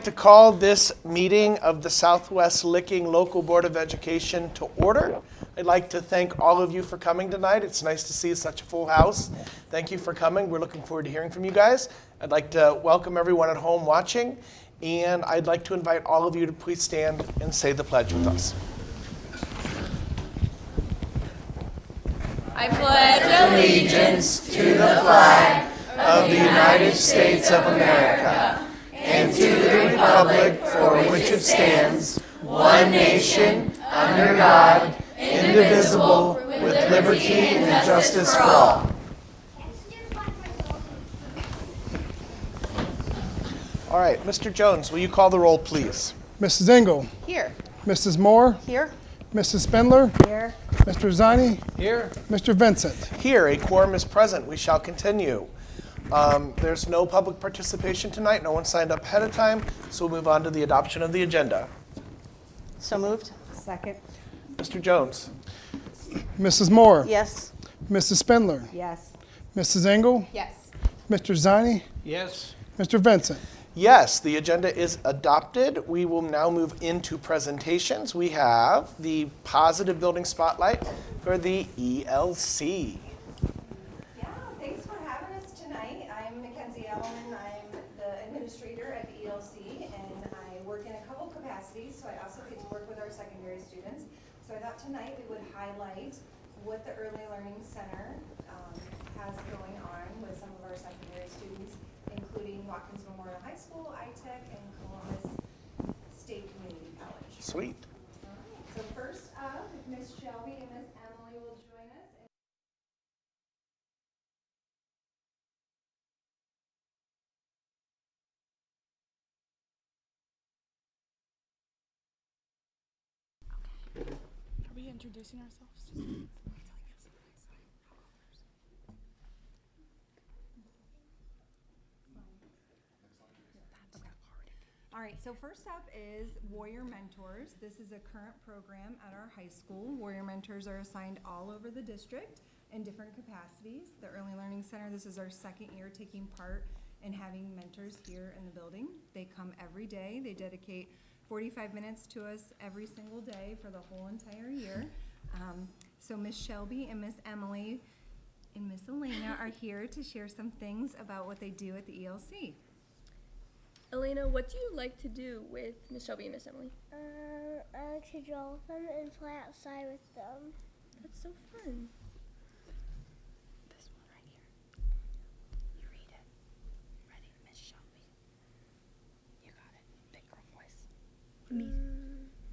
to call this meeting of the Southwest Licking Local Board of Education to order. I'd like to thank all of you for coming tonight. It's nice to see such a full house. Thank you for coming. We're looking forward to hearing from you guys. I'd like to welcome everyone at home watching, and I'd like to invite all of you to please stand and say the pledge with us. I pledge allegiance to the flag of the United States of America and to the republic for which it stands, one nation, under God, indivisible, with liberty and justice for all. All right, Mr. Jones, will you call the roll, please? Mrs. Engel. Here. Mrs. Moore. Here. Mrs. Spindler. Here. Mr. Zani. Here. Mr. Vincent. Here, a quorum is present. We shall continue. There's no public participation tonight. No one signed up ahead of time, so we'll move on to the adoption of the agenda. So moved. Second. Mr. Jones. Mrs. Moore. Yes. Mrs. Spindler. Yes. Mrs. Engel. Yes. Mr. Zani. Yes. Mr. Vincent. Yes, the agenda is adopted. We will now move into presentations. We have the Positive Building Spotlight for the ELC. Yeah, thanks for having us tonight. I'm Mackenzie Edelman. I'm the administrator at the ELC, and I work in a couple capacities, so I also get to work with our secondary students. So I thought tonight we would highlight what the Early Learning Center has going on with some of our secondary students, including Watkins Memorial High School, ITech, and Columbus State Community College. Sweet. All right, so first up, Miss Shelby and Miss Emily will join us. Are we introducing ourselves? All right, so first up is Warrior Mentors. This is a current program at our high school. Warrior Mentors are assigned all over the district in different capacities. The Early Learning Center, this is our second year taking part in having mentors here in the building. They come every day. They dedicate 45 minutes to us every single day for the whole entire year. So Miss Shelby and Miss Emily and Miss Elena are here to share some things about what they do at the ELC. Elena, what do you like to do with Miss Shelby and Miss Emily? I like to draw with them and play outside with them. That's so fun. This one right here. You read it. Ready, Miss Shelby. You got it. Big girl voice. Me.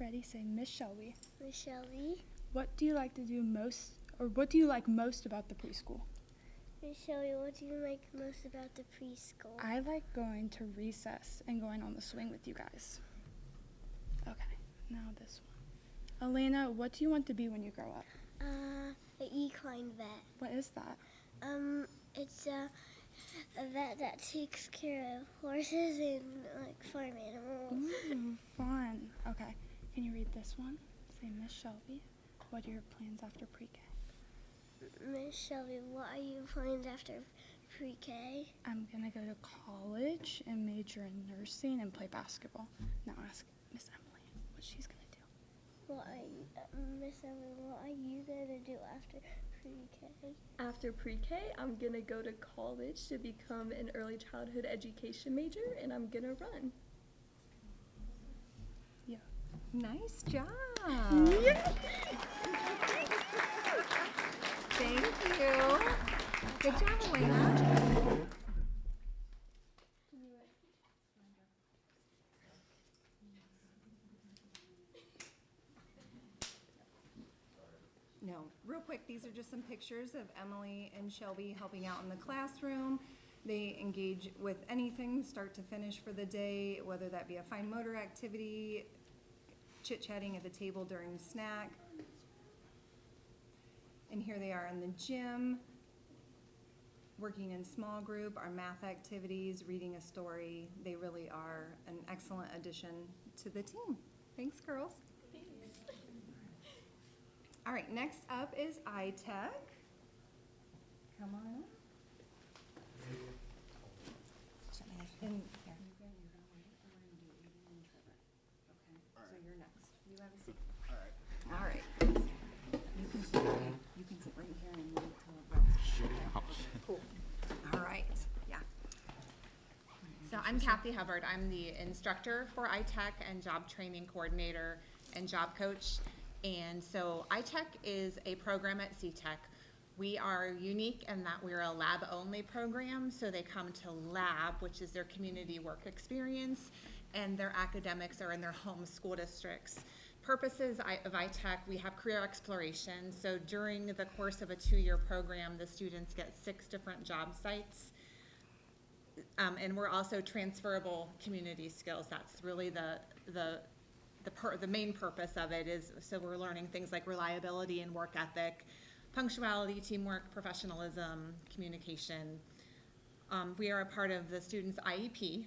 Ready? Say Miss Shelby. Miss Shelby. What do you like to do most, or what do you like most about the preschool? Miss Shelby, what do you like most about the preschool? I like going to recess and going on the swing with you guys. Okay, now this one. Elena, what do you want to be when you grow up? An equine vet. What is that? It's a vet that takes care of horses and like farm animals. Ooh, fun. Okay, can you read this one? Say, Miss Shelby, what are your plans after pre-K? Miss Shelby, what are your plans after pre-K? I'm gonna go to college and major in nursing and play basketball. Now ask Miss Emily what she's gonna do. Miss Emily, what are you gonna do after pre-K? After pre-K, I'm gonna go to college to become an early childhood education major, and I'm gonna run. Yeah. Nice job. Yeah. Thank you. Good job, Elena. No, real quick, these are just some pictures of Emily and Shelby helping out in the classroom. They engage with anything, start to finish for the day, whether that be a fine motor activity, chit-chatting at the table during snack. And here they are in the gym, working in small group, our math activities, reading a story. They really are an excellent addition to the team. Thanks, girls. Thanks. All right, next up is ITech. Come on up. And you have a seat. All right. You can sit right here and wait till it rests. Cool. All right, yeah. So I'm Kathy Hubbard. I'm the instructor for iTech and job training coordinator and job coach. And so iTech is a program at CTech. We are unique in that we're a lab-only program, so they come to lab, which is their community work experience, and their academics are in their home school districts. Purposes of iTech, we have career exploration. So during the course of a 2-year program, the students get 6 different job sites. And we're also transferable community skills. That's really the main purpose of it is, so we're learning things like reliability and work ethic, punctuality, teamwork, professionalism, communication. We are a part of the students' IEP,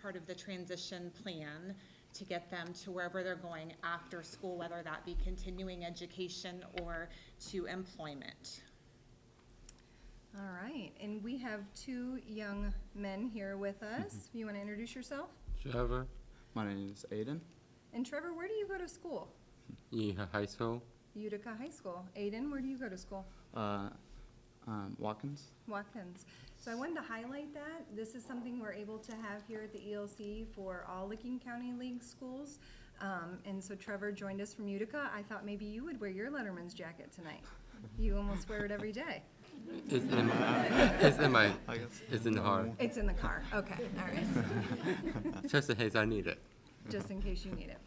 part of the transition plan to get them to wherever they're going after school, whether that be continuing education or to employment. All right, and we have 2 young men here with us. You want to introduce yourself? Trevor, My name is Aiden. And Trevor, where do you go to school? high school. Utica High School. Aiden, where do you go to school? Watkins. Watkins. So I wanted to highlight that. This is something we're able to have here at the ELC for all Licking County League schools. And so Trevor joined us from Utica. I thought maybe you would wear your Letterman's jacket tonight. You almost wear it every day. It's in the car. It's in the car. Okay, all right. Just in case I need it. Just in case you need it.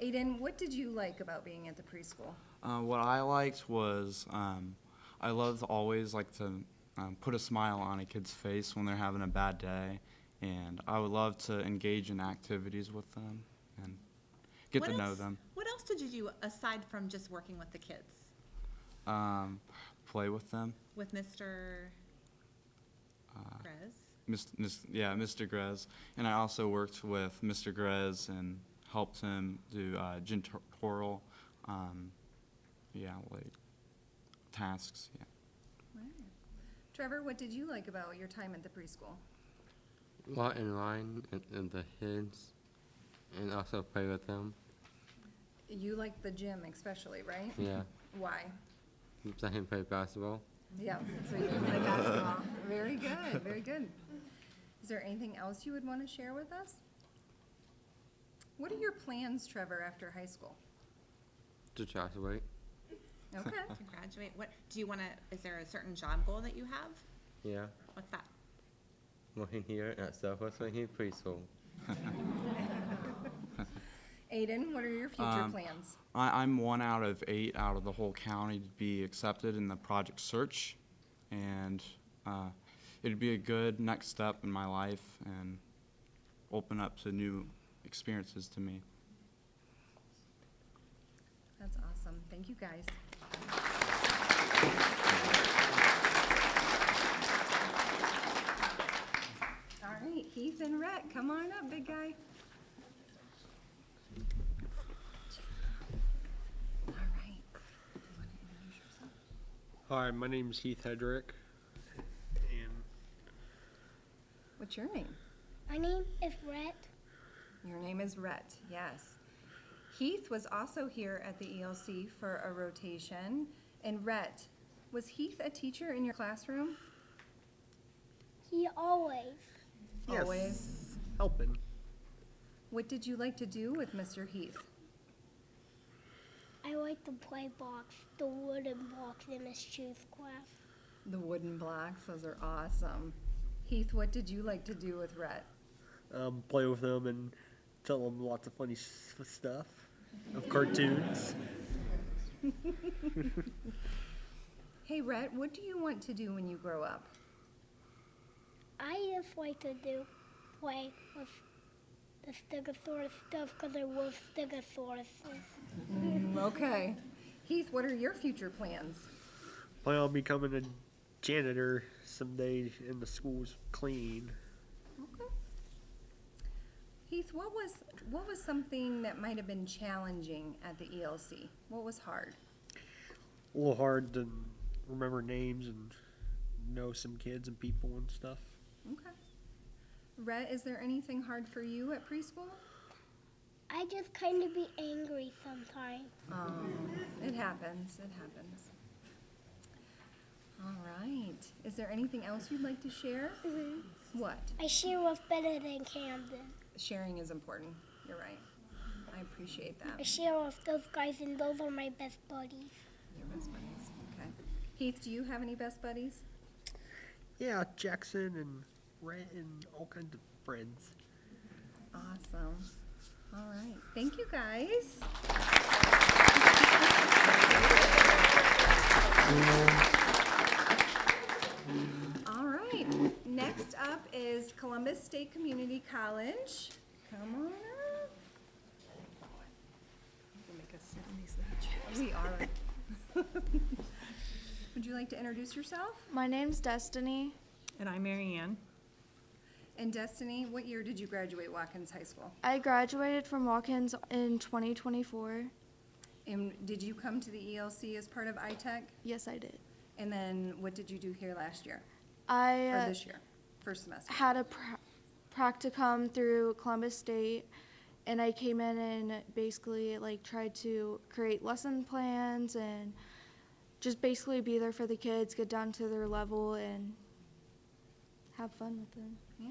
Aiden, what did you like about being at the preschool? What I liked was I love to always like to put a smile on a kid's face when they're having a bad day, and I would love to engage in activities with them and get to know them. What else did you do aside from just working with the kids? Play with them. With Mr. Grez? Mr. Grez. And I also worked with Mr. Grez and helped him do janitorial, tasks. Yeah. Wow. Trevor, what did you like about your time at the preschool? Lot in line and the kids, and also play with them. You liked the gym especially, right? Yeah. Why? So I can play basketball. Yeah, so you can play basketball. Very good, very good. Is there anything else you would want to share with us? What are your plans, Trevor, after high school? To graduate. Okay. To graduate? What, do you want to, is there a certain job goal that you have? Yeah. What's that? Working here at Southwest Lincoln Preschool. Aiden, what are your future plans? I'm 1 out of 8 out of the whole county to be accepted in the project search, and it'd be a good next step in my life and open up to new experiences to me. That's awesome. Thank you, guys. All right, Heath and Rhett, come on up, big guy. All right. You want to introduce yourself? Hi, my name is Heath Hedrick, and What's your name? My name is Rhett. Your name is Rhett, yes. Heath was also here at the ELC for a rotation. And Rhett, was Heath a teacher in your classroom? He always. yes, Always. helping. What did you like to do with Mr. Heath? I like to play box, the wooden box in his shoes class. The wooden blocks, those are awesome. Heath, what did you like to do with Rhett? Play with them and tell them lots of funny stuff of cartoons. Hey, Rhett, what do you want to do when you grow up? I just like to play with the Stegosaurus stuff because I love Stegosauruses. Okay. Heath, what are your future plans? Plan on becoming a janitor someday in the school's clean. Okay. Heath, what was something that might have been challenging at the ELC? What was hard? A little hard to remember names and know some kids and people and stuff. Okay. Rhett, is there anything hard for you at preschool? I just kind of be angry sometimes. It happens. It happens. All right. Is there anything else you'd like to share? What? I share with Bennett and Camden. Sharing is important. You're right. I appreciate I that. share with those guys, and those are my best buddies. Your best buddies. Okay. Heath, do you have any best buddies? Yeah, Jackson and Rhett and all kinds of friends. Awesome. All right. Thank you, guys. All right. Next up is Columbus State Community College. Come on up. You'll make us sit in these little chairs. We are. Would you like to introduce yourself? My name's Destiny. And I'm Mary Ann. And Destiny, what year did you graduate Watkins High School? I graduated from Watkins in 2024. And did you come to the ELC as part of ITech? Yes, I did. And then what did you do here last year? Or I this year? First semester? had a practicum through Columbus State, and I came in and basically like tried to create lesson plans and just basically be there for the kids, get down to their level, and have fun with them. Yeah.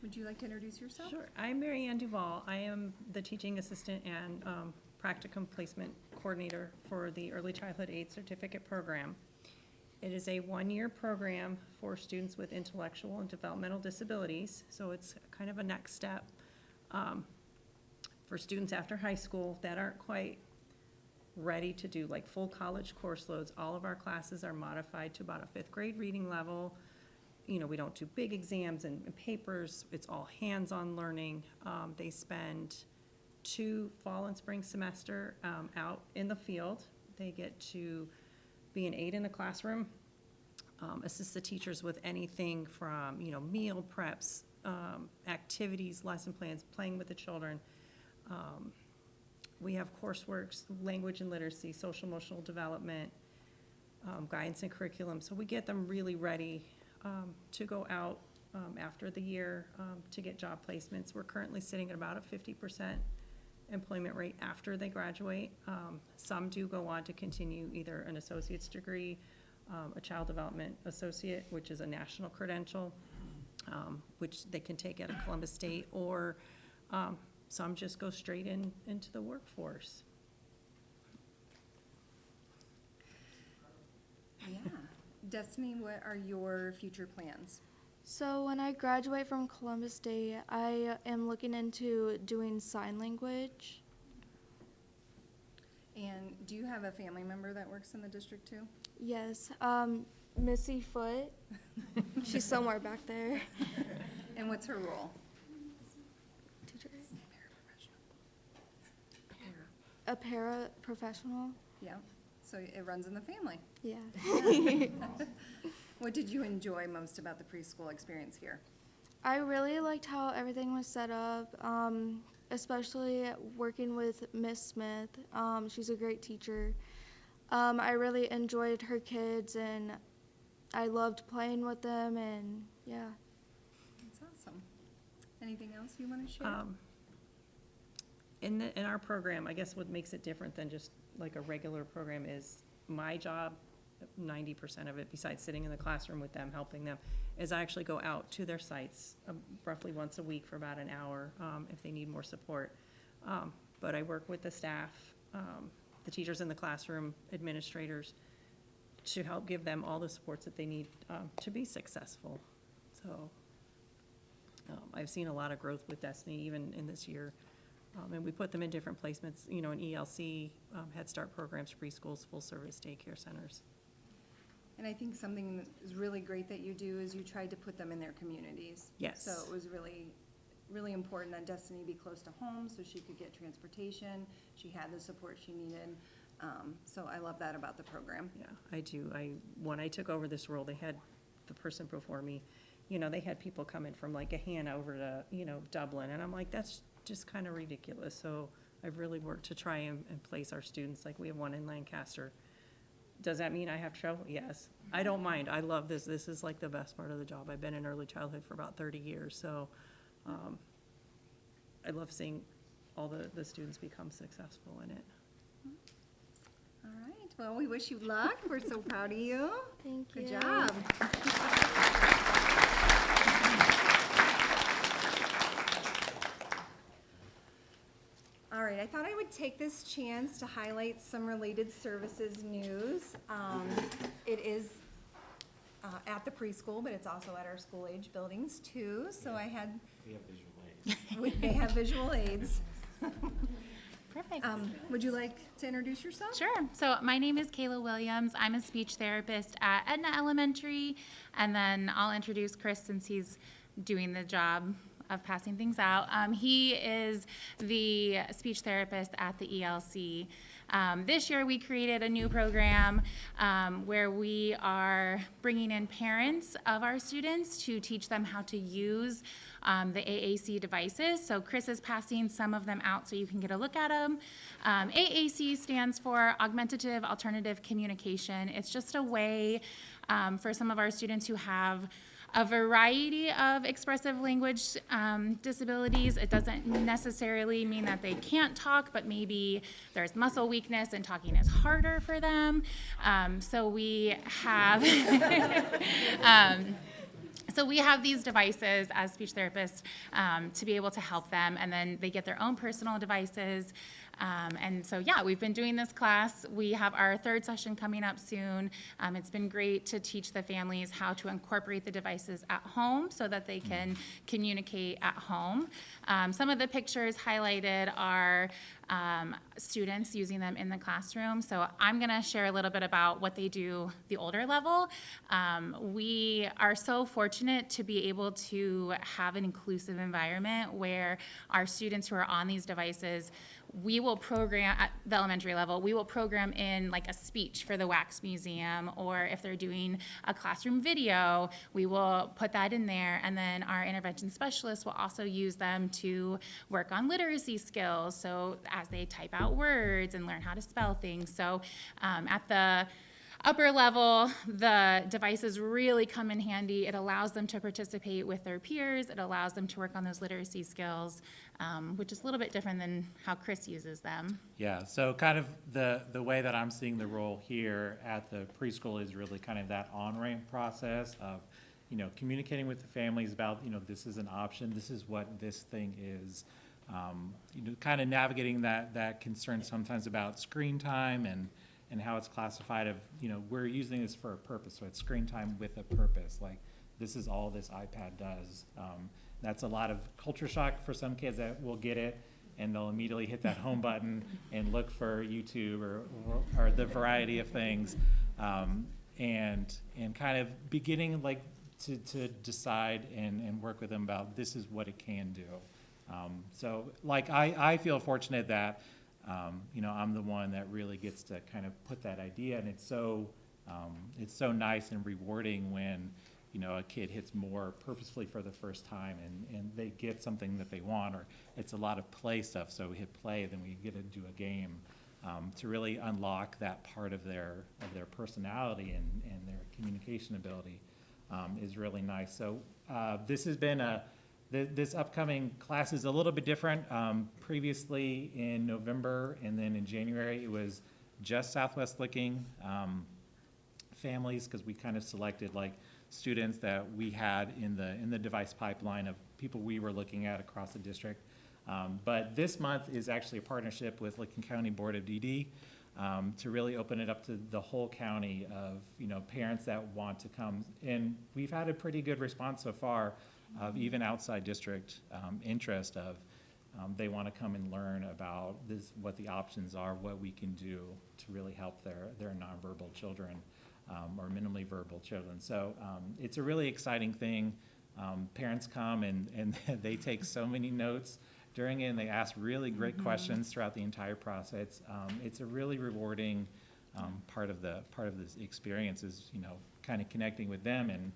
Would you like to introduce yourself? Sure. I'm Mary Ann Duvall. I am the teaching assistant and practicum placement coordinator for the Early Childhood Aid Certificate Program. It is a one-year program for students with intellectual and developmental disabilities, so it's kind of a next step for students after high school that aren't quite ready to do like full college course loads. All of our classes are modified to about a 5th grade reading level. You know, we don't do big exams and papers. It's all hands-on learning. They spend 2 fall and spring semester out in the field. They get to be an aide in the classroom, assist the teachers with anything from, you know, meal preps, activities, lesson plans, playing with the children. We have coursework, language and literacy, social emotional development, guidance and curriculum. So we get them really ready to go out after the year to get job placements. We're currently sitting at about a 50% employment rate after they graduate. Some do go on to continue either an associate's degree, a child development associate, which is a national credential, which they can take at a Columbus State, or some just go straight into the workforce. Yeah. Destiny, what are your future plans? So when I graduate from Columbus State, I am looking into doing sign language. And do you have a family member that works in the district too? Yes, Missy Foot. She's somewhere back there. And what's her role? Teacher. A paraprofessional. Yeah. So it runs in the family. Yeah. What did you enjoy most about the preschool experience here? I really liked how everything was set up, especially working with Miss Smith. She's a great teacher. I really enjoyed her kids, and I loved playing with them, and yeah. That's awesome. Anything else you want to share? In our program, I guess what makes it different than just like a regular program is my job, 90% of it, besides sitting in the classroom with them, helping them, is I actually go out to their sites roughly once a week for about an hour if they need more support. But I work with the staff, the teachers in the classroom, administrators, to help give them all the supports that they need to be successful. So I've seen a lot of growth with Destiny even in this year. And we put them in different placements, you know, in ELC, Head Start programs, preschools, full-service daycare centers. And I think something that is really great that you do is you tried to put them in their communities. Yes. So it was really, really important that Destiny be close to home so she could get transportation. She had the support she needed. So I love that about the program. Yeah, I do. When I took over this role, they had the person before me, you know, they had people coming from like Gahanna over to, you know, Dublin. And I'm like, that's just kind of ridiculous. So I've really worked to try and place our students. Like we have one in Lancaster. Does that mean I have trouble? Yes. I don't mind. I love this. This is like the best part of the job. I've been in early childhood for about 30 years. So I love seeing all the students become successful in it. All right, well, we wish you luck. We're so proud of you. Thank you. Good job. All right, I thought I would take this chance to highlight some related services news. It is at the preschool, but it's also at our school-age buildings too. So I had. We have visual aids. They have visual aids. Perfect. Would you like to introduce yourself? Sure. So my name is Kayla Williams. I'm a speech therapist at Edna Elementary, and then I'll introduce Chris since he's doing the job of passing things out. He is the speech therapist at the ELC. This year we created a new program where we are bringing in parents of our students to teach them how to use the AAC devices. So Chris is passing some of them out so you can get a look at them. AAC stands for Augmentative Alternative Communication. It's just a way for some of our students who have a variety of expressive language disabilities. It doesn't necessarily mean that they can't talk, but maybe there's muscle weakness and talking is harder for them. So we have So we have these devices as speech therapists to be able to help them, and then they get their own personal devices. And so, yeah, we've been doing this class. We have our third session coming up soon. It's been great to teach the families how to incorporate the devices at home so that they can communicate at home. Some of the pictures highlighted are students using them in the classroom. So I'm going to share a little bit about what they do the older level. We are so fortunate to be able to have an inclusive environment where our students who are on these devices, we will program at the elementary level, we will program in like a speech for the Wax Museum, or if they're doing a classroom video, we will put that in there. And then our intervention specialists will also use them to work on literacy skills. So as they type out words and learn how to spell things. So at the upper level, the devices really come in handy. It allows them to participate with their peers. It allows them to work on those literacy skills, which is a little bit different than how Chris uses them. Yeah, so kind of the way that I'm seeing the role here at the preschool is really kind of that on-ramp process of, you know, communicating with the families about, you know, this is an option, this is what this thing is. You know, kind of navigating that concern sometimes about screen time and how it's classified of, you know, we're using this for a purpose, so it's screen time with a purpose. Like, this is all this iPad does. That's a lot of culture shock for some kids that will get it, and they'll immediately hit that home button and look for YouTube or the variety of things, and kind of beginning like to decide and work with them about this is what it can do. So like I feel fortunate that you know, I'm the one that really gets to kind of put that idea, and it's so nice and rewarding when, you know, a kid hits more purposefully for the first time and they get something that they want, or it's a lot of play stuff, so we hit play, then we get to do a game to really unlock that part of their personality and their communication ability is really nice. So this has been this upcoming class is a little bit different. Previously in November and then in January, it was just Southwest Licking families, because we kind of selected like students that we had in the device pipeline of people we were looking at across the district. But this month is actually a partnership with Licking County Board of DD to really open it up to the whole county of, you know, parents that want to come. And we've had a pretty good response so far of even outside district interest of they want to come and learn about this, what the options are, what we can do to really help their nonverbal children or minimally verbal children. So it's a really exciting thing. Parents come and they take so many notes during it, and they ask really great questions throughout the entire process. It's a really rewarding part of this experience is, you know, kind of connecting with them and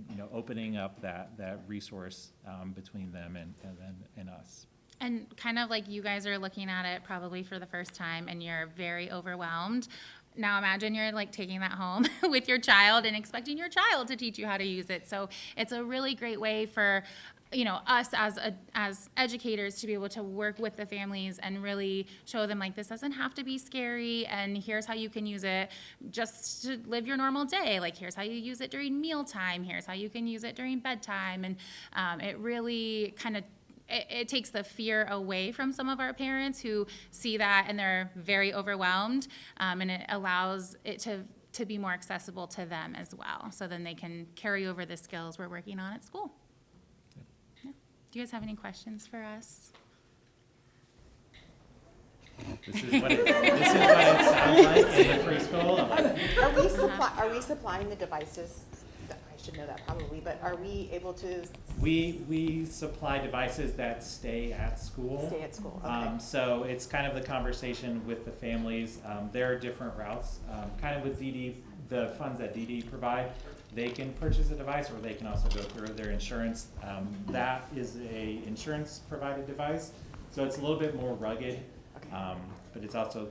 you know, opening up that resource between them and us. And kind of like you guys are looking at it probably for the first time and you're very overwhelmed. Now imagine you're like taking that home with your child and expecting your child to teach you how to use it. So it's a really great way for us as educators to be able to work with the families and really show them like this doesn't have to be scary, and here's how you can use it just to live your normal day. Like here's how you use it during mealtime. Here's how you can use it during bedtime, and it really kind of it takes the fear away from some of our parents who see that and they're very overwhelmed, and it allows it to be more accessible to them as well. So then they can carry over the skills we're working on at school. Do you guys have any questions for us? This is what it sounds like in the preschool. Are we supplying the devices? I should know that probably, but are we able to? We supply devices that stay at school. Stay at school, okay. So it's kind of the conversation with the families. There are different routes, kind of with DD, the funds that DD provide. They can purchase a device, or they can also go through their insurance. That is a insurance provided device, so it's a little bit more rugged, but it's also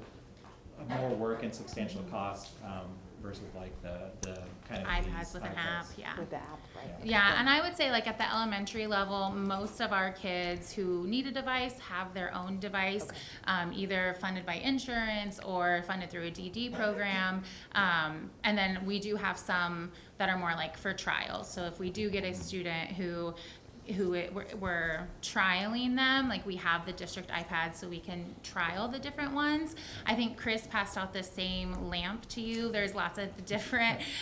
more work and substantial cost versus like the kind of iPads with an app, yeah. With the app, right? Yeah, and I would say like at the elementary level, most of our kids who need a device have their own device, either funded by insurance or funded through a DD program. And then we do have some that are more like for trials. So if we do get a student who we're trialing them, like we have the district iPad so we can trial the different ones. I think Chris passed out the same lamp to you. There's lots of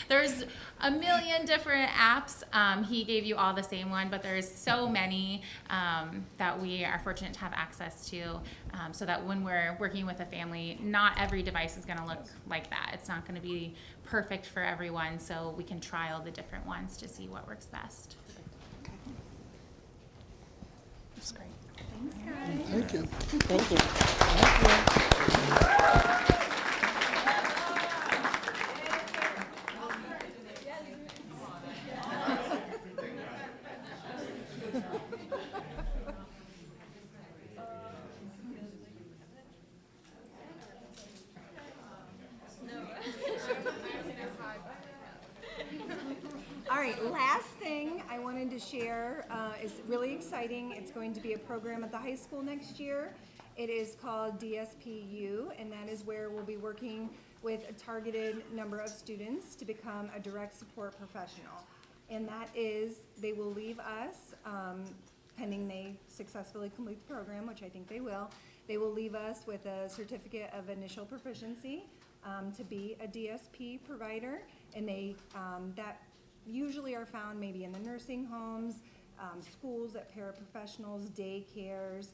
there's a million different apps. He gave you all the same one, but there's so many that we are fortunate to have access to, so that when we're working with a family, not every device is gonna look like that. It's not gonna be perfect for everyone, so we can trial the different ones to see what works best. That's great. Thanks, guys. Thank you. Thank you. Thank you. All right, last thing I wanted to share is really exciting. It's going to be a program at the high school next year. It is called DSPU, and that is where we'll be working with a targeted number of students to become a direct support professional. And that is, they will leave us, pending they successfully complete the program, which I think they will leave us with a certificate of initial proficiency to be a DSP provider. And they, that usually are found maybe in the nursing homes, schools at paraprofessionals, daycares,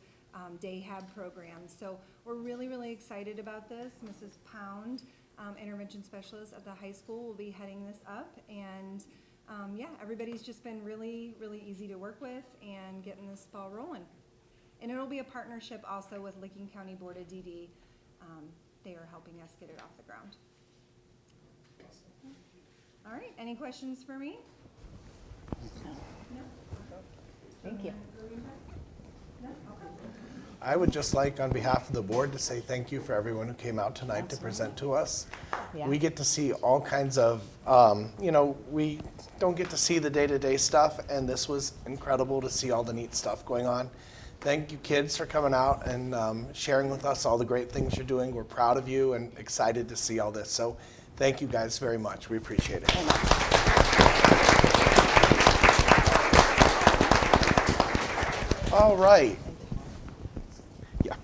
day hab programs. So we're really, really excited about this. Mrs. Pound, intervention specialist at the high school, will be heading this up. And yeah, everybody's just been really, really easy to work with and getting this ball rolling. And it'll be a partnership also with Licking County Board of DD. They are helping us get it off the ground. All right, any questions for me? No? Thank you. No? Okay. I would just like, on behalf of the board, to say thank you for everyone who came out tonight to present to us. Yeah. We get to see all kinds of, we don't get to see the day-to-day stuff, and this was incredible to see all the neat stuff going on. Thank you, kids, for coming out and sharing with us all the great things you're doing. We're proud of you and excited to see all this. So thank you guys very much. We appreciate it. All right. Yeah.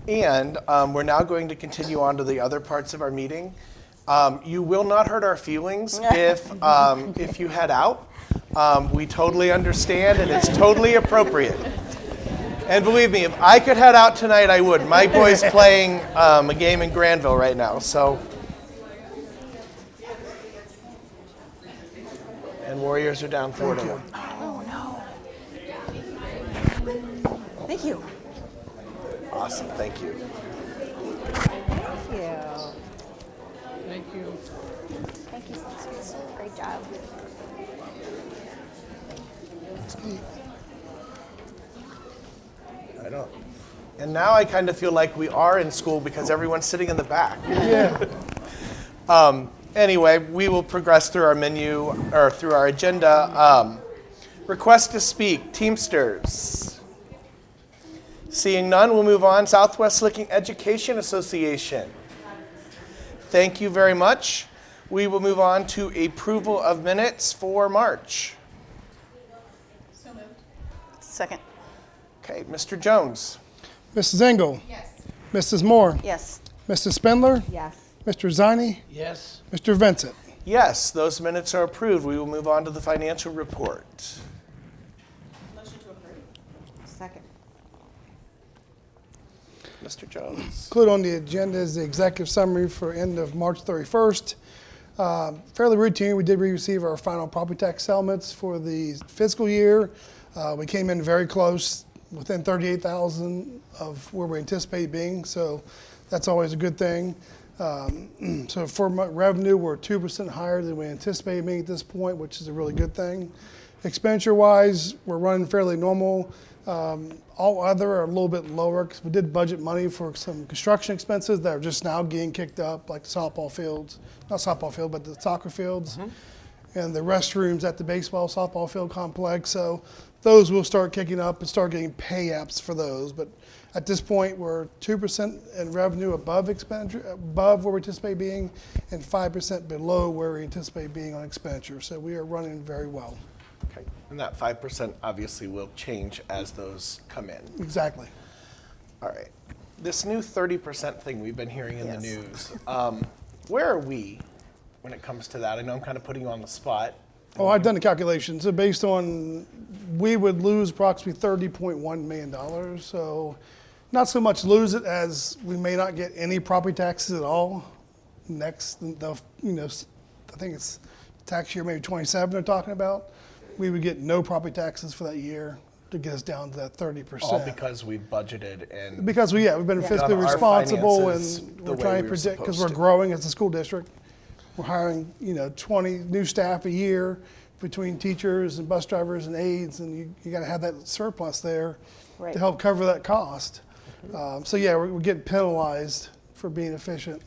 And we're now going to continue on to the other parts of our meeting. You will not hurt our feelings if you head out. We totally understand, and it's totally appropriate. And believe me, if I could head out tonight, I would. My boy's playing a game in Granville right now, so. And Warriors are down 4-1. Oh, no. Thank you. Awesome, thank you. Thank you. Thank you. Thank you so much. Great job. I don't. And now I kind of feel like we are in school because everyone's sitting in the back. Yeah. Anyway, we will progress through our menu, or through our agenda. Request to speak, Teamsters. Seeing none, we'll move on. Southwest Licking Education Association. Thank you very much. We will move on to approval of minutes for March. Second. Okay, Mr. Jones. Mrs. Engel. Yes. Mrs. Moore. Yes. Mrs. Spindler. Yes. Mr. Zani. Yes. Mr. Vincent. Yes, those minutes are approved. We will move on to the financial report. Motion to approve. Second. Mr. Jones. Included on the agenda is the executive summary for end of March 31st. Fairly routine. We did receive our final property tax settlements for the fiscal year. We came in very close, within 38,000 of where we anticipate being, so that's always a good thing. So for revenue, we're 2% higher than we anticipated being at this point, which is a really good thing. Expenditure-wise, we're running fairly normal. All other are a little bit lower because we did budget money for some construction expenses that are just now getting kicked up, like the softball fields, not softball field, but the soccer fields, and the restrooms at the baseball, softball field complex. So those will start kicking up and start getting pay apps for those. But at this point, we're 2% in revenue above expenditure, above where we anticipate being, and 5% below where we anticipate being on expenditure. So we are running very well. Okay, and that 5% obviously will change as those come in. Exactly. All right. This new 30% thing we've been hearing in the Yes. news, where are we when it comes to that? I know I'm kind of putting you on the spot. Oh, I've done the calculations. So based on, we would lose approximately $30.1 million. So not so much lose it as we may not get any property taxes at all next, I think it's tax year maybe 27 they're talking about. We would get no property taxes for that year to get us down to that 30%. All because we budgeted and Because we've been fiscally done our responsible finances and the we're way trying we to were predict, because supposed we're to. growing as a school district. We're hiring, 20 new staff a year between teachers and bus drivers and aides, and you got to have that surplus there Right. to help cover that cost. So yeah, we're getting penalized for being efficient.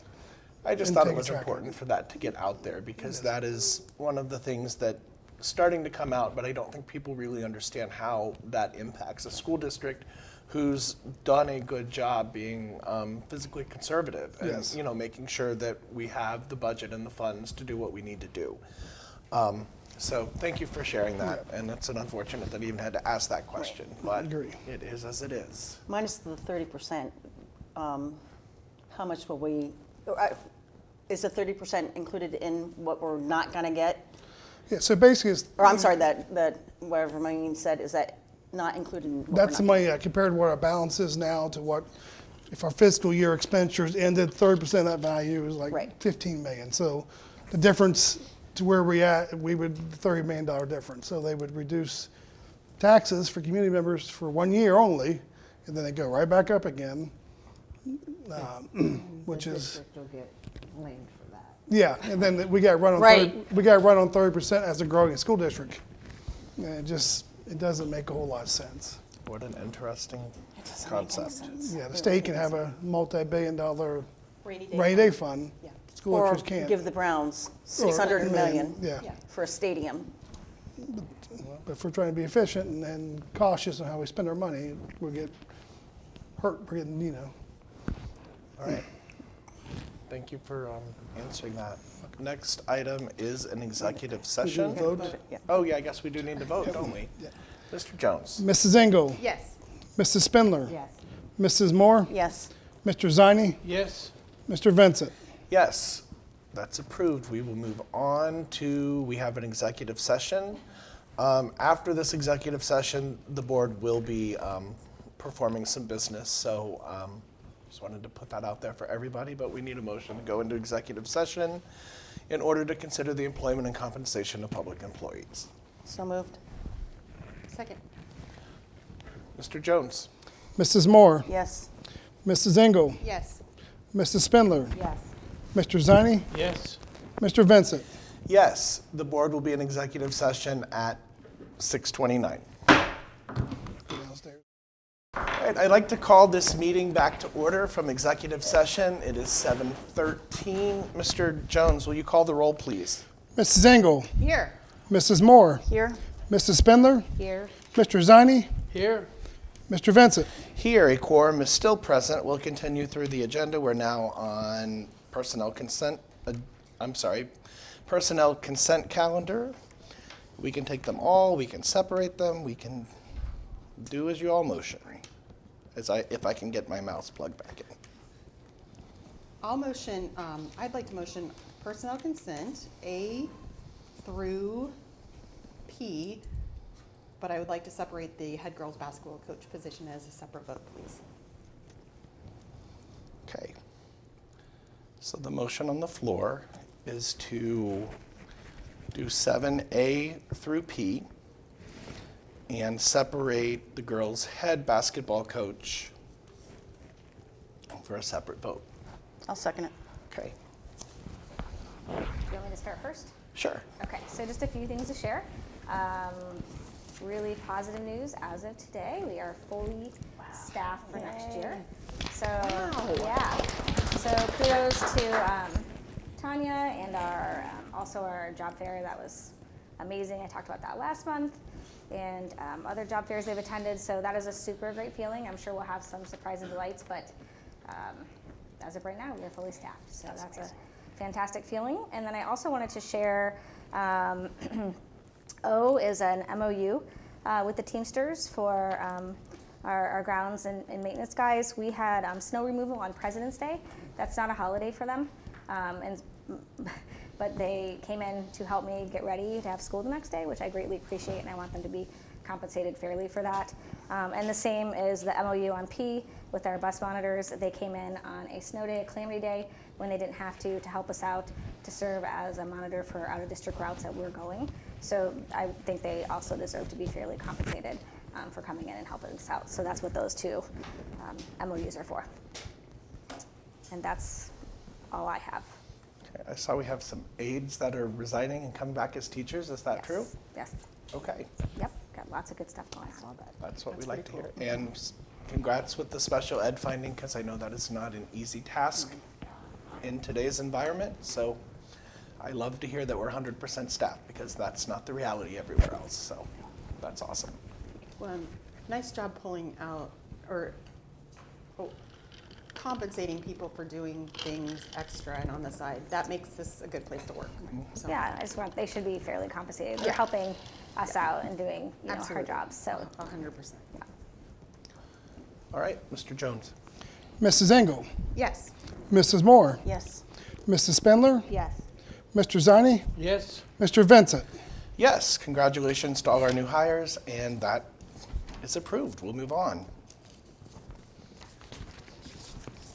I just and thought it taking was track of important for that to get out there because that is one of the things that starting to come out, but I don't think people really understand how that impacts a school district who's done a good job being physically conservative and Yes. making sure that we have the budget and the funds to do what we need to do. So thank you for sharing that, and it's unfortunate that I even had to ask that question, but Agree. it is as it is. Minus the 30%, how much will we, is the 30% included in what we're not going to get? Yeah, so basically it's, Or I'm sorry, that whatever Marlene said, is that not included in what that's the we're not money compared to what our balance is now to what, if our fiscal year expenditures ended, 30% of that value is like Right. 15 million. So the difference to where we at, we would, $30 million difference. So they would reduce taxes for community members for 1 year only, and then they go right back up again, which is, Will get blamed for that. yeah, and then we got run on Right. we got run on 30% as a growing school district. And it doesn't make a whole lot of sense. What an interesting It doesn't make any concept. sense. Yeah, the It state really can have doesn't. a multi-billion-dollar Rainy day rainy day fund. Yeah. School Or districts can't. give the Browns 600 million Yeah, for a stadium. but if we're trying to be efficient and cautious on how we spend our money, we'll get hurt. We're getting, All right. Thank you for answering that. Next item is an executive session. vote. Yeah. Oh, yeah, I guess we do need to vote, don't we? Yeah. Mr. Jones? Mrs. Engel, Yes. Mrs. Spindler, Yes. Mrs. Moore, Yes. Mr. Zini, Yes. Mr. Vincent. Yes, that's approved. We will move on to, we have an executive session. After this executive session, the board will be performing some business, so just wanted to put that out there for everybody, but we need a motion to go into executive session in order to consider the employment and compensation of public employees. So moved. Second. Mr. Jones? Mrs. Moore, Yes. Mrs. Engel, Yes. Mrs. Spindler, Yes. Mr. Zini, Yes. Mr. Vincent. Yes, the board will be in executive session at 6:29. Downstairs. All right, I'd like to call this meeting back to order from executive session. It is 7:13. Mr. Jones, will you call the roll, please? Mrs. Engel, Here. Mrs. Moore, Here? Mrs. Spindler, Here. Mr. Zani, Here. Mr. Vincent. Here, a quorum is still present. We'll continue through the agenda. We're now on personnel consent calendar. We can take them all, we can separate them, we can do as you all motion. If I can get my mouse plugged back in. I'd like to motion personnel consent, A through P, but I would like to separate the head girls basketball coach position as a separate vote, please. Okay. So the motion on the floor is to do 7A through P and separate the girls' head basketball coach for a separate vote. I'll second it. Okay. Do you want me to start first? Sure. Okay, so just a few things to share. Really positive news as of today. We are fully staffed for next year. So, yeah. So kudos to Tanya and also our job fair. That was amazing. I talked about that last month, and other job fairs they've attended. So that is a super great feeling. I'm sure we'll have some surprise and delights, but as of right now, we are fully staffed. So that's a fantastic feeling. And then I also wanted to share, O is an MOU with the Teamsters for our grounds and maintenance guys. We had snow removal on President's Day. That's not a holiday for them. But they came in to help me get ready to have school the next day, which I greatly appreciate, and I want them to be compensated fairly for that. And the same is the MOU on P with our bus monitors. They came in on a snow day, a calamity day, when they didn't have to help us out to serve as a monitor for out-of-district routes that we're going. So I think they also deserve to be fairly compensated for coming in and helping us out. So that's what those two MOUs are for. And that's all I have. Okay. I saw we have some aides that are resigning and coming back as teachers. Is that true? Yes. Okay. Yep, got lots of good stuff going on. That's what we like to hear. And congrats with the special ed finding, because I know that is not an easy task in today's environment. So I love to hear that we're 100% staffed, because that's not the reality everywhere else. So that's awesome. Well, nice job pulling out or compensating people for doing things extra and on the side. That makes this a good place to work. So. Yeah, I just want, they should be fairly compensated. They're helping us out and doing our jobs. So 100%. Yeah. All right, Mr. Jones. Mrs. Engel, Yes. Mrs. Moore, Yes. Mrs. Spindler, Yes. Mr. Zani, Yes. Mr. Vincent. Yes, congratulations to all our new hires, and that is approved. We'll move on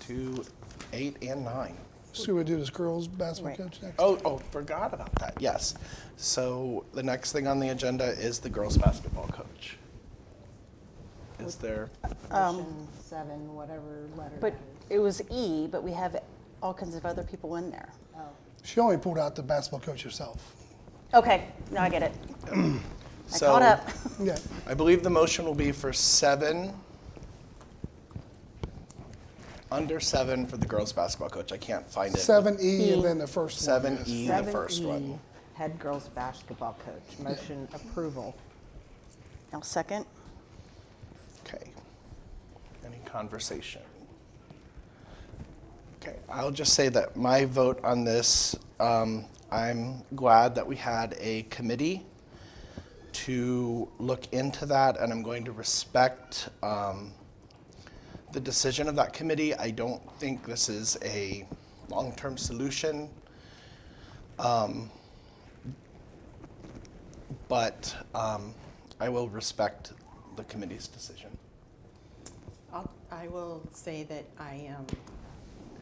to 8 and 9. So we do this girls basketball coach next. Oh, forgot about that. Yes. So the next thing on the agenda is the girls basketball coach. Is there? Um, 7, whatever letter. But it was E, but we have all kinds of other people in there. She only pulled out the basketball coach herself. Okay, now I get it. I So caught up. Yeah. I believe the motion will be for 7, under 7 for the girls basketball coach. I can't find it. 7E and then the first one. 7E, the first one. Head girls basketball coach. Motion approval. I'll second. Okay. Any conversation? Okay, I'll just say that my vote on this, I'm glad that we had a committee to look into that, and I'm going to respect the decision of that committee. I don't think this is a long-term solution, but I will respect the committee's decision. I will say that I am,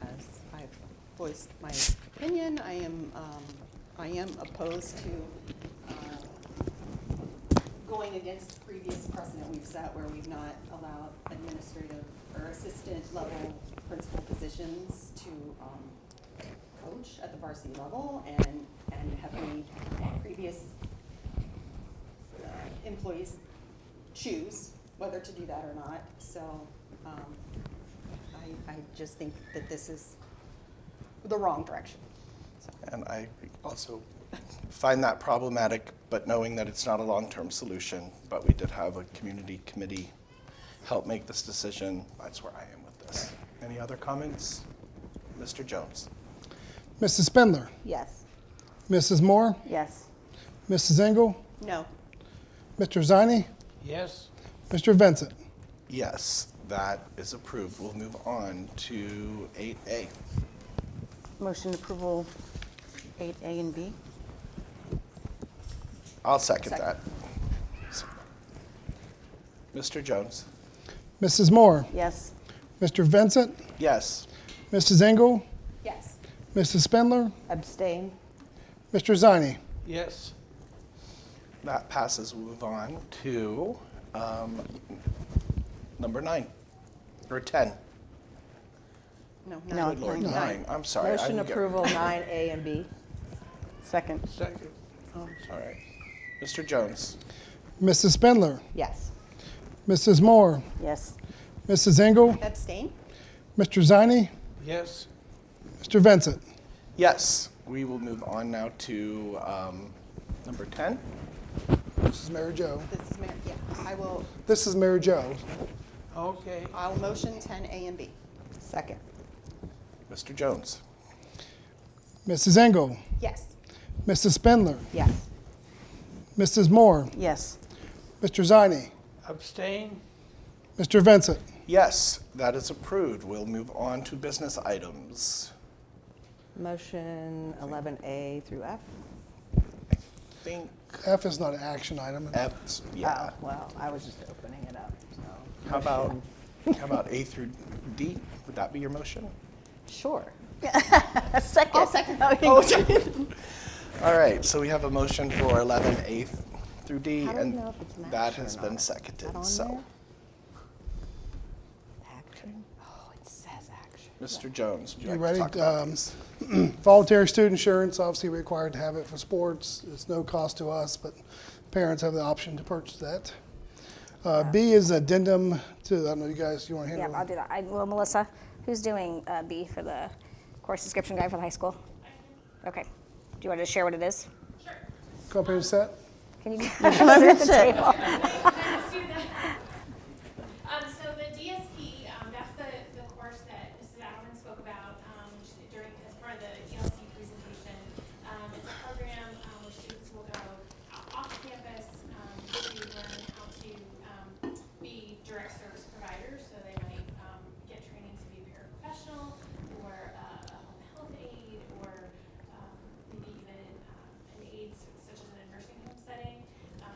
as I've voiced my opinion, I am opposed to going against previous precedent we've set where we've not allowed administrative or assistant level principal positions to coach at the varsity level, and have made previous employees choose whether to do that or not. So I just think that this is the wrong direction. So. And I also find that problematic, but knowing that it's not a long-term solution. But we did have a community committee help make this decision. That's where I am with this. Any other comments? Mr. Jones? Mrs. Spindler, Yes. Mrs. Moore, Yes. Mrs. Engel, No. Mr. Ziny, Yes. Mr. Vincent. Yes, that is approved. We'll move on to 8A. Motion approval 8A and B. I'll second Second. that. Mr. Jones? Mrs. Moore, Yes. Mr. Vincent, Yes. Mrs. Engel, Yes. Mrs. Spindler, Abstain. Mr. Ziny. Yes. That passes. We'll move on to number 9, or 10. No. No, Good Lord, 9. 9. I'm sorry. Motion I get- approval 9A and B. Second. Second. All right. Mr. Jones? Mrs. Spindler, Yes. Mrs. Moore, Yes. Mrs. Engel, Abstain? Mr. Ziny, Yes. Mr. Vincent. Yes. We will move on now to number 10. This is Mary Jo. This is Mary, yeah, This is Mary Jo. Okay. I'll motion 10A and B. Second. Mr. Jones? Mrs. Engel, Yes. Mrs. Spindler, Yes. Mrs. Moore, Yes. Mr. Ziny, Abstain? Mr. Vincent. Yes, that is approved. We'll move on to business items. Motion 11A through F. I think F is not an action item. F, yeah. Oh, well, I was just opening it up, so. How about A through D? Would that be your motion? Sure. Second. I'll second. Oh, All right, so we have a motion for 11A through D, How do we and know if it's matched that or has not? been Is that seconded, on so. there? Action. Oh, it says action. Mr. Jones, would you You like to ready? talk about these? Voluntary student insurance, obviously required to have it for sports. It's no cost to us, but parents have the option to purchase that. B is addendum to, I don't know, you guys, you want to handle Yeah, I'll do that. Well, Melissa, who's doing B for the course description guide for the high school? Okay. Do you want to share what it is? Come up here and set. Can you Come over sit and at the sit. table? So the DSP, that's the course that Mrs. Adelman spoke about as part of the ELC presentation. It's a program where students will go off campus to learn how to be direct service providers. So they might get training to be a paraprofessional or a home health aide or maybe even an aide such as in a nursing home setting.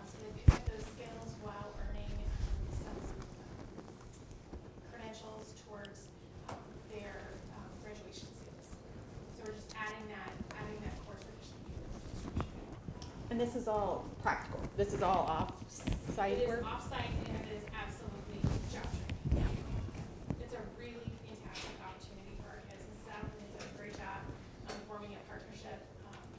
So they pick up those skills while earning some credentials towards their graduation skills. So we're just adding that course addition. And this is all practical. This is all off-site It is work? off-site and it is absolutely job training. It's a really fantastic opportunity for our kids. Mrs. Adelman is doing a great job forming a partnership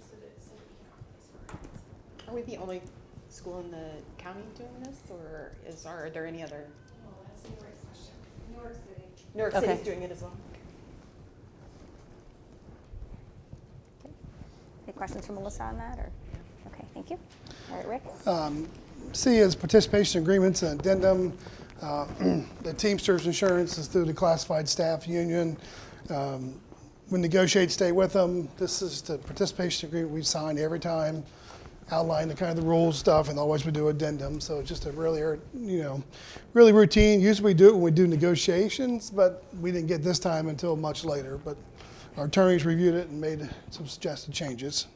so that we can offer this for our kids. Are we the only school in the county doing this, or are there any other? Oh, that's a great question. New York City. New York Okay. City's doing it as well? Any questions for Melissa on that, or? Okay, thank you. All right, Rick? C is participation agreements and addendum. The Teamsters insurance is through the classified staff union. We negotiate, stay with them. This is the participation agreement we sign every time, outline the kind of the rules stuff, and always we do addendum. So it's just a really, really routine. Usually we do it when we do negotiations, but we didn't get this time until much later. But our attorneys reviewed it and made some suggested changes.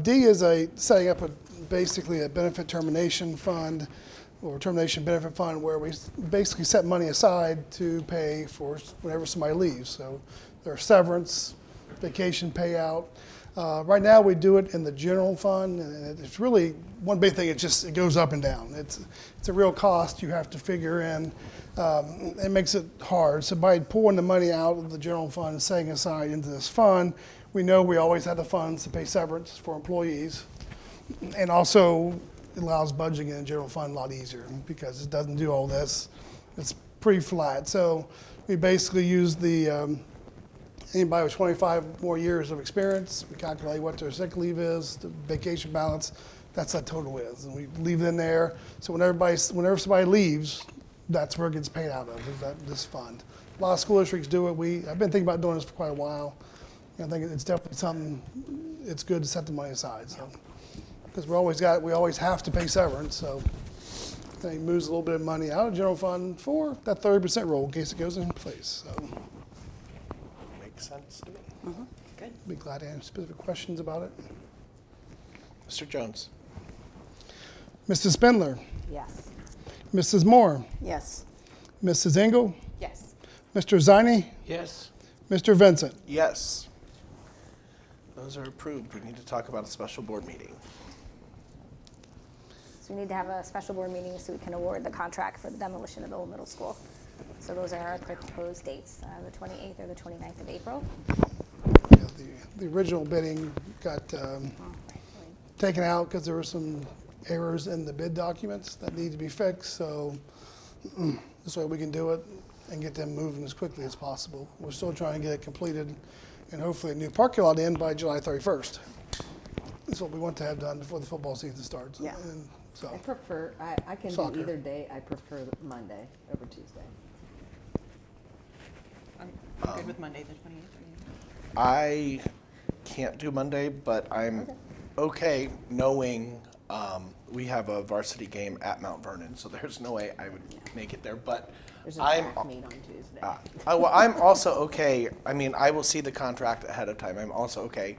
D is setting up basically a benefit termination fund or termination benefit fund where we basically set money aside to pay for whenever somebody leaves. So there's severance, vacation payout. Right now we do it in the general fund, and it's really one big thing. It goes up and down. It's a real cost you have to figure in. It makes it hard. So by pulling the money out of the general fund and setting aside into this fund, we know we always have the funds to pay severance for employees, and also it allows budgeting in the general fund a lot easier because it doesn't do all this. It's pretty flat. So we basically use the Anybody with 25 more years of experience, we calculate what their sick leave is, the vacation balance, that's what total is. And we leave it in there, so whenever somebody leaves, that's where it gets paid out of, is this fund. A lot of school districts do it. I've been thinking about doing this for quite a while. I think it's definitely something, it's good to set the money aside, so. Because we always have to pay severance, so it moves a little bit of money out of the general fund for that 30% rule in case it goes in place, so. Makes sense to me. Good. Be glad to answer specific questions about it. Mr. Jones? Mrs. Spindler, Yes. Mrs. Moore, Yes. Mrs. Engel, Yes. Mr. Ziny, Yes. Mr. Vincent. Yes. Those are approved. We need to talk about a special board meeting. So we need to have a special board meeting so we can award the contract for the demolition of the old middle school. So those are our proposed dates, the 28th or the 29th of April. Yeah, the original bidding got taken out because there were some errors in the bid documents that need to be fixed. So this way we can do it and get them moving as quickly as possible. We're still trying to get it completed and hopefully a new parking lot in by July 31st. That's what we want to have done before the football season starts. Yeah. And so, I prefer, I can Soccer. do either day. I prefer Monday over Tuesday. I'm good with Monday, the 28th. I can't do Monday, but I'm okay knowing we have a varsity game at Mount Vernon, so there's no way I would make it there. But There's a I'm track meet on Tuesday. well, I'm also okay. I mean, I will see the contract ahead of time. I'm also okay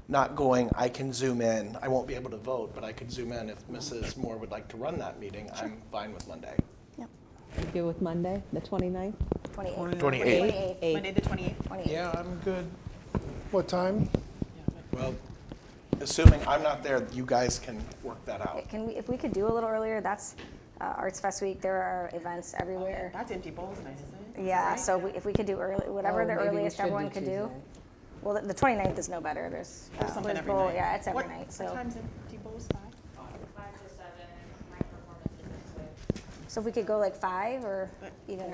not going. I can zoom in. I won't be able to vote, but I could zoom in if Mrs. Moore would like to run that meeting. I'm fine with Monday. You good with Monday, the 29th? 28th. 28th. Monday, the 28th. 28th. Yeah, I'm good. what time? Well, assuming I'm not there, you guys can work that out. If we could do a little earlier, that's Arts Fest week. There are events everywhere. That's empty bowls night, isn't it? Yeah, so if we could do early, whatever Oh, the maybe we earliest should everyone do could do. Tuesday. Well, the 29th is no better. There's Something Quiz every Bowl. night. Yeah, it's every What- night. So What time's empty bowls, 5? 5 to 7, my performance is next week. if we could go like 5 or even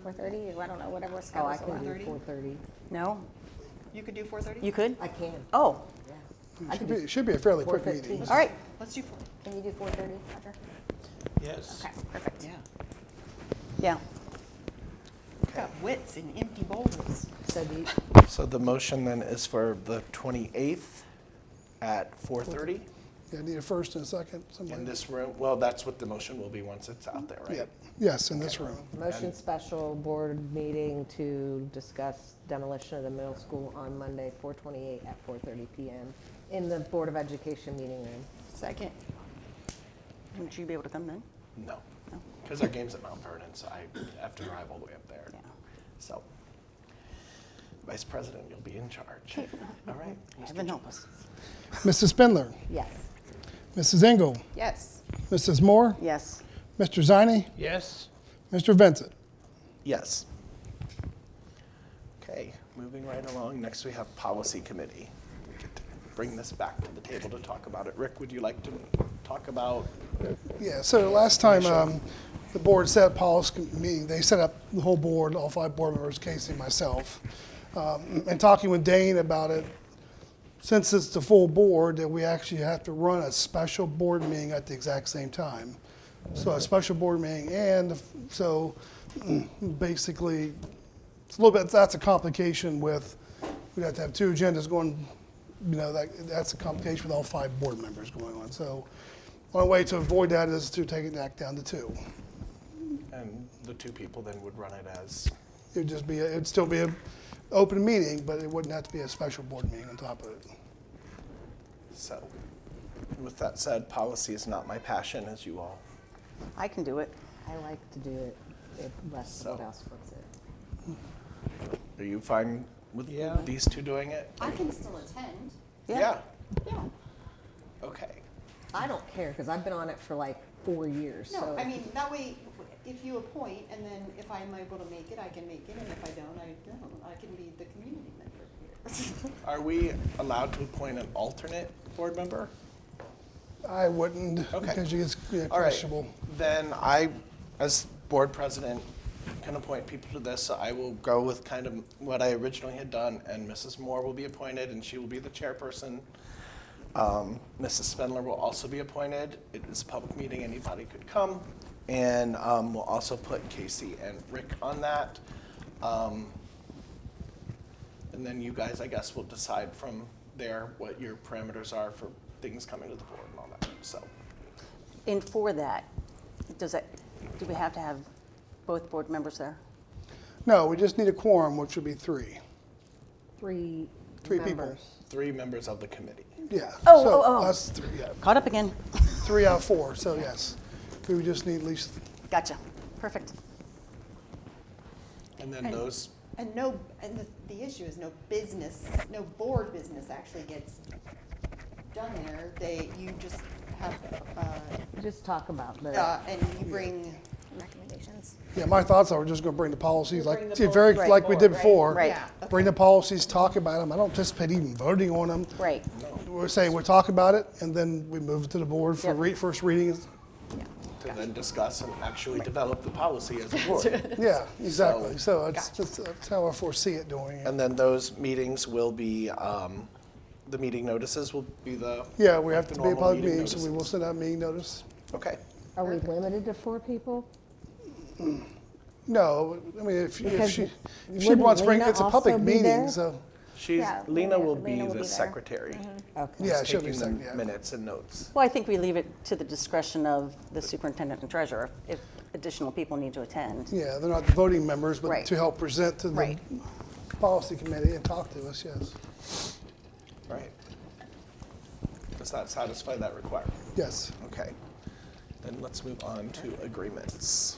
4:30, or I don't know, whatever Oh, I schedules can allow. do 4:30? 4:30. No? You could do 4:30? You could? I can. Oh, It should be a fairly quick 4:15. meeting. all right, let's do 4. Can you do 4:30, Roger? Yes. Okay, perfect. Yeah. Yeah. Got wits in empty bowls. So the motion then is for the 28th at 4:30 Yeah, I need a first and a second. Somebody. in this room. Well, that's what the motion will be once it's out there, right? Yep. Yes, in this room. Motion special board meeting to discuss demolition of the middle school on Monday, 4/28 at 4:30 PM in the Board of Education meeting room. Second. Wouldn't you be able to come then? No, because our game's at Mount Vernon, so I have to drive all the way up there. Yeah. So, Vice President, you'll be in charge. All right. Mr. Heaven help us. Mrs. Spindler, Yes. Mrs. Engel, Yes. Mrs. Moore, Yes. Mr. Ziny, Yes. Mr. Vincent. Yes. Okay, moving right along. Next we have Policy Committee. We get to bring this back to the table to talk about it. Rick, would you like to talk about? Yeah, so last time the board set up policy meeting, they set up the whole board, all 5 board members, Casey and myself. And talking with Dane about it, since it's the full board, that we actually have to run a special board meeting at the exact same time. So a special board meeting, and so basically, it's a little bit, that's a complication with, we'd have to have 2 agendas going, that's a complication with all 5 board members going on. So one way to avoid that is to take it back down to 2. And the 2 people then would run it as, It'd still be an open meeting, but it wouldn't have to be a special board meeting on top of it. so. With that said, policy is not my passion, as you all. I can do it. I like to do it unless someone else wants it. Are you fine with these 2 doing it? I can still attend. Yeah. Yeah. Okay. I don't care, because I've been on it for like 4 years, so. No, I mean, that way, if you appoint, and then if I'm able to make it, I can make it, and if I don't, I don't. I can be the community member here. Are we allowed to appoint an alternate board member? I wouldn't, Okay. because it's All right. questionable. Then I, as board president, can appoint people to this, so I will go with kind of what I originally had done, and Mrs. Moore will be appointed, and she will be the chairperson. Mrs. Spindler will also be appointed. It is a public meeting, anybody could come. And we'll also put Casey and Rick on that. And then you guys, I guess, will decide from there what your parameters are for things coming to the board and all that, so. And for that, do we have to have both board members there? No, we just need a quorum, which would be 3. Three people. members. 3 members of the committee. Yeah. Oh, So oh. us 3, yeah. Caught up again. 3 out of 4, so yes. We would just need at least, Gotcha. Perfect. And then those, And the issue is no board business actually gets done there. You just have, Just talk about and you bring, Recommendations. yeah, my thoughts are we're just gonna bring the policies, We'll bring like, the very, policies like we did forward, right? before. Right. yeah, okay. Bring the policies, talk about them. I don't anticipate even voting on them. Right. We're saying we'll talk about it, and then we move it to the board for Yep. first reading. to then discuss and actually develop the policy as a board. Yeah, exactly. So that's how I foresee it doing. And then those meetings will be, the meeting notices will be Yeah, we have to be a normal public meeting meeting, so we will notices. send out meeting notice. Okay. Are we limited to 4 people? No, I mean, if Because she wouldn't wants to bring, Lena it's a public also be meeting, there? so, Yeah, Lena will Lena be will the be there. secretary. Okay. yeah, she'll be Taking second, the yeah. minutes and notes. Well, I think we leave it to the discretion of the superintendent and treasurer if additional people need to attend. Yeah, they're not the voting members, but Right. to help present to the Right. policy committee and talk to us, yes. Right. Does that satisfy that requirement? Yes. Okay. Then let's move on to agreements.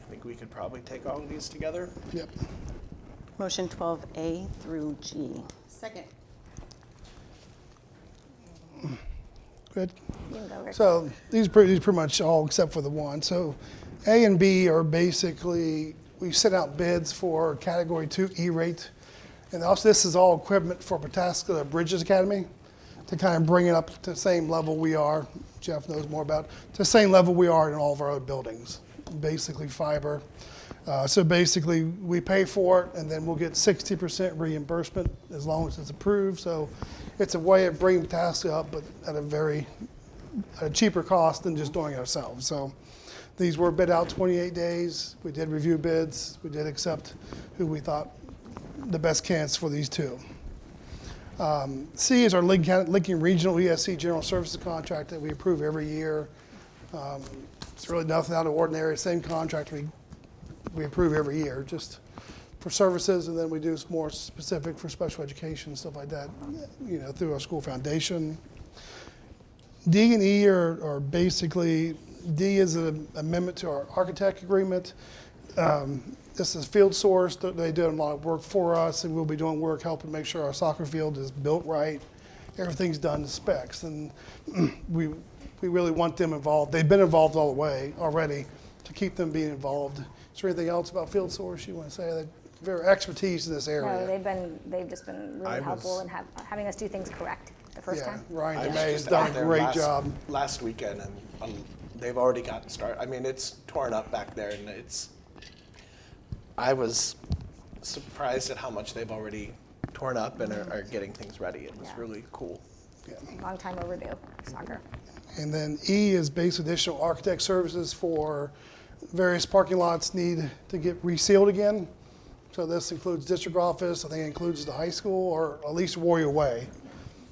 I think we could probably take all of these together. Yep. Motion 12A through G. second. Good. You can go, Rick. So these pretty much all except for the one. So A and B are basically, we sent out bids for Category 2 E-rate. And also this is all equipment for Pataska Bridges Academy to kind of bring it up to the same level we are. Jeff knows more about, to the same level we are in all of our other buildings, basically fiber. So basically we pay for it and then we'll get 60% reimbursement as long as it's approved. So it's a way of bringing Pataska up, but at a cheaper cost than just doing it ourselves. So these were bid out 28 days. We did review bids. We did accept who we thought the best candidates for these two. C is our Lincoln Regional ESC General Services contract that we approve every year. It's really nothing out of the ordinary. Same contract we approve every year, just for services, and then we do some more specific for special education, stuff like that, through our school foundation. D and E are basically, D is an amendment to our architect agreement. This is Field Source. They do a lot of work for us, and we'll be doing work helping make sure our soccer field is built right. Everything's done to specs, and we really want them involved. They've been involved all the way already, to keep them being involved. Is there anything else about Field Source you want to say? Their expertise in this area. No, they've just been really helpful in having us do things correct the first time. Ryan I was DeMay has just done out a there great job. last weekend, and they've already gotten started. I mean, it's torn up back there, and I was surprised at how much they've already torn up and are getting things ready. It was really cool. Long time overdue, soccer. And then E is base additional architect services for various parking lots need to get resealed again. So this includes district office, I think it includes the high school, or at least Warrior Way.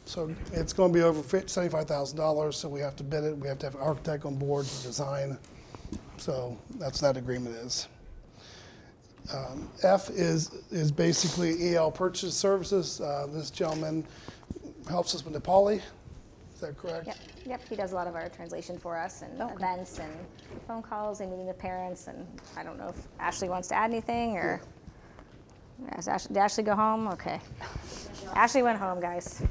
So it's going to be over $75,000, so we have to bid it. We have to have an architect on board to design. So that's what that agreement is. F is basically EL purchase services. This gentleman helps us with the poly. Is that correct? Yep, he does a lot of our translation for us and events and phone calls and meeting the parents. And I don't know if Ashley wants to add anything or. Did Ashley go home? Okay. Ashley went home, guys.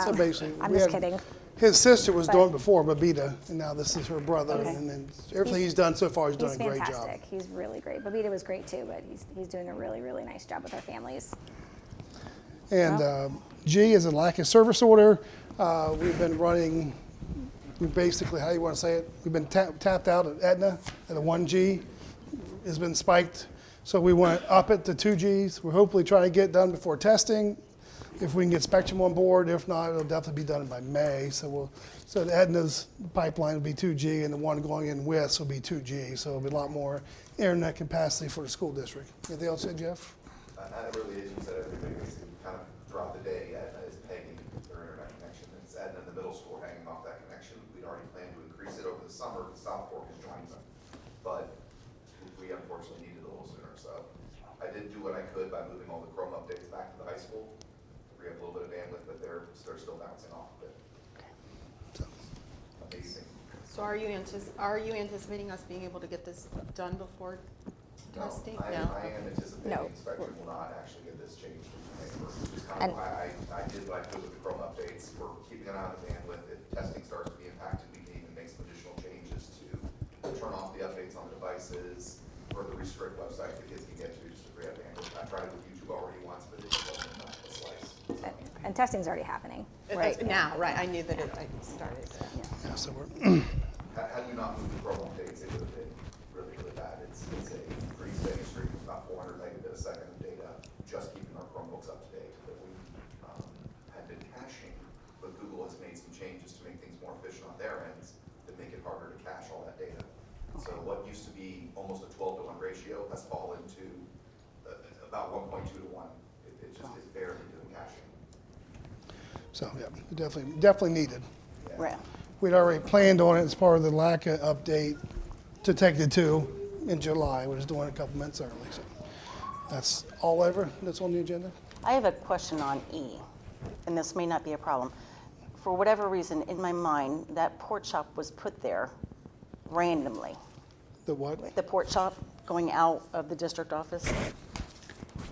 So basically, I'm just kidding. His sister was doing it before, Babita, and now this is her brother. And then everything he's done so far, he's done a great job. He's fantastic. He's really great. Babita was great too, but he's doing a really, really nice job with our families. And G is a lack of service order. We've been running, basically, how you want to say it? We've been tapped out at Aetna at a 1G has been spiked, so we want to up it to 2Gs. We're hopefully trying to get it done before testing, if we can get Spectrum on board. If not, it'll definitely be done by May. So the Edna's pipeline will be 2G, and the one going in West will be 2G. So it'll be a lot more internet capacity for the school district. Anything else, Jeff? Not really, as you said, everybody basically kind of throughout the day, Edna is pegging their internet connection. It's Edna in the middle school hanging off that connection. We'd already planned to increase it over the summer, because South Fork is joining them. But we unfortunately needed it a little sooner, so I did do what I could by moving all the Chrome updates back to the high school. We have a little bit of bandwidth, but they're still bouncing off a bit. Amazing. So are you anticipating us being able to get this done before testing? I am anticipating Spectrum will not actually get this changed in May 1st, which is kind of why I did what I could with the Chrome updates. We're keeping an eye on the bandwidth. If testing starts to be impacted, we can even make some additional changes to turn off the updates on the devices, or the restrict websites that kids can get to just to free up bandwidth. I tried it with YouTube already once, but it just wasn't enough to slice. And testing's already happening. Right now, right? I knew that it started. Yeah, so we're Had we not moved the Chrome updates, it would have been really, really bad. It's a pretty steady stream of about 400 megabit a second of data, just keeping our Chromebooks up to date. That we had been caching, but Google has made some changes to make things more efficient on their ends that make it harder to cache all that data. So what used to be almost a 12-to-1 ratio has fallen to about 1.2 to 1. It just is barely doing caching. So yeah, definitely needed. Right. We'd already planned on it as part of the LACA update to take the 2 in July. We're just doing it a couple months early. So that's all over. That's on the agenda. I have a question on E, and this may not be a problem. For whatever reason, in my mind, that port shop was put there randomly. The what? The port shop going out of the district office.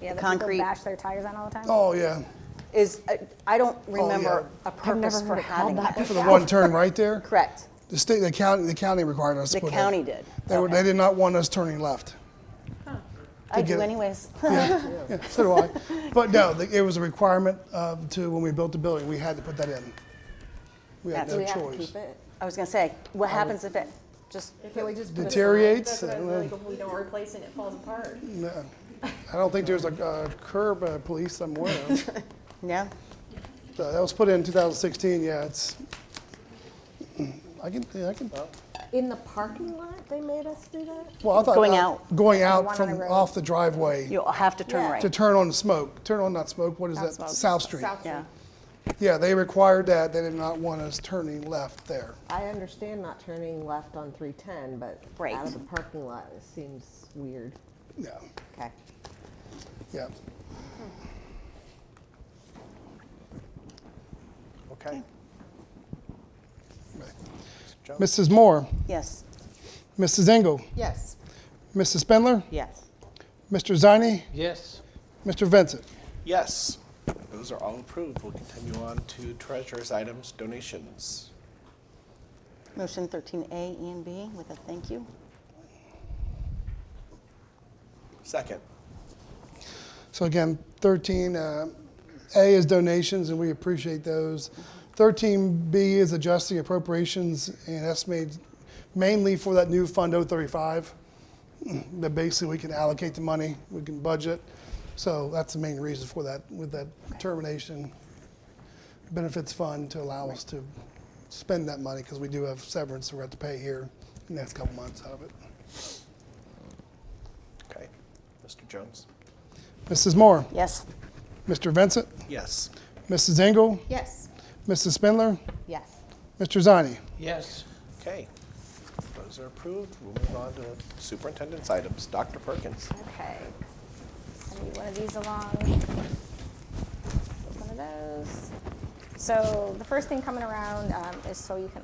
Yeah, the concrete. people bash their tires on all the time. Oh yeah. I don't remember yeah. a purpose for having that. For the one turn right there. Correct. The county required us to The put county it. did. They did not want us turning left. I get do it. anyways. Yeah, so do I. But no, it was a requirement to when we built the building, we had to put that in. We had That's- no we have to choice. Keep it. I was going to say, what happens if it just Can we just put it Deteriorates? aside? That's what I I was don't like, if we don't replace it, it falls apart. No. I don't think there's a curb police somewhere. Yeah. So that was put in 2016. Yeah, it's. I can. In the parking lot, they made us do that? Well, I thought Going out. Going one out on from the road. off the driveway You'll have to turn Yeah. right. to turn on the smoke. Turn on not smoke. What is Not that? smoke. South Street. South Street. Yeah. Yeah, they required that. They did not want us turning left there. I understand not turning left on 310, but Right. out of the parking lot, it seems weird. Yeah. Okay. Yeah. Okay. Mrs. Moore, Yes. Mrs. Engel, Yes. Mrs. Spindler, Yes. Mr. Ziny, Yes. Mr. Vincent. Yes, those are all approved. We'll continue on to treasurer's items, donations. Motion 13A, E, and B with a thank you. Second. So again, 13A is donations, and we appreciate those. 13B is adjusting appropriations and estimated mainly for that new Fund 035. That basically we can allocate the money, we can budget. So that's the main reason for that, with that termination benefits fund to allow us to spend that money, because we do have severance we're going to have to pay here in the next couple months out of it. Okay. Mr. Jones? Mrs. Moore, Yes. Mr. Vincent, Yes. Mrs. Engel, Yes. Mrs. Spindler, Yes. Mr. Ziny. Yes. Okay. Those are approved. We'll move on to superintendent's items. Dr. Perkins. Okay. Send you one of these along. One of those. So the first thing coming around is so you can,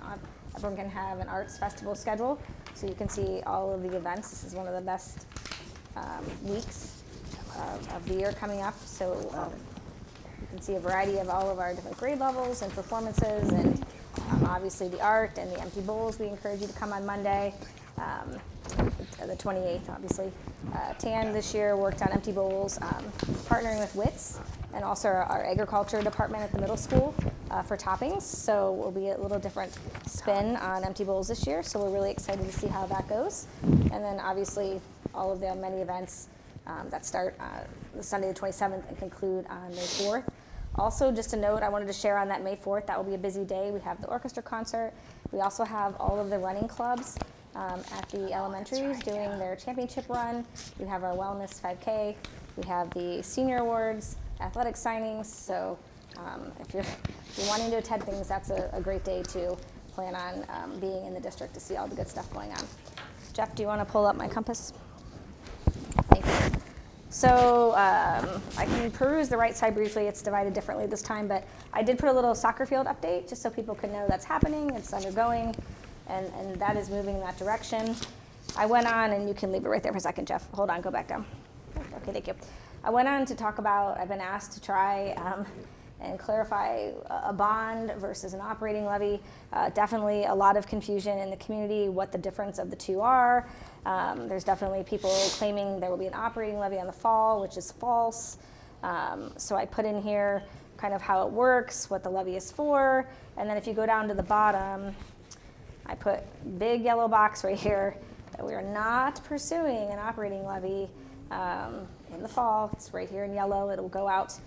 everyone can have an arts festival schedule, so you can see all of the events. This is one of the best weeks of the year coming up. So you can see a variety of all of our different grade levels and performances, and obviously the art and the empty bowls. We encourage you to come on Monday, the 28th, obviously. TAN this year worked on empty bowls, partnering with WITS and also our agriculture department at the middle school for toppings. So we'll be a little different spin on empty bowls this year. So we're really excited to see how that goes. And then obviously all of the many events that start Sunday the 27th and conclude on May 4th. Also, just a note I wanted to share on that May 4th, that will be a busy day. We have the orchestra concert. We also have all of the running clubs at the elementaries doing their championship run. We have our wellness 5K. We have the senior awards, athletic signings. So if you're wanting to attend things, that's a great day to plan on being in the district to see all the good stuff going on. Jeff, do you want to pull up my compass? Thank you. So I can peruse the right side briefly. It's divided differently this time, but I did put a little soccer field update just so people could know that's happening, it's undergoing, and that is moving in that direction. I went on, and you can leave it right there for a second, Jeff. Hold on, go back down. Okay, thank you. I went on to talk about, I've been asked to try and clarify a bond versus an operating levy. Definitely a lot of confusion in the community what the difference of the two are. There's definitely people claiming there will be an operating levy on the fall, which is false. So I put in here kind of how it works, what the levy is for, and then if you go down to the bottom, I put big yellow box right here that we are not pursuing an operating levy in the fall. It's right here in yellow. It'll go out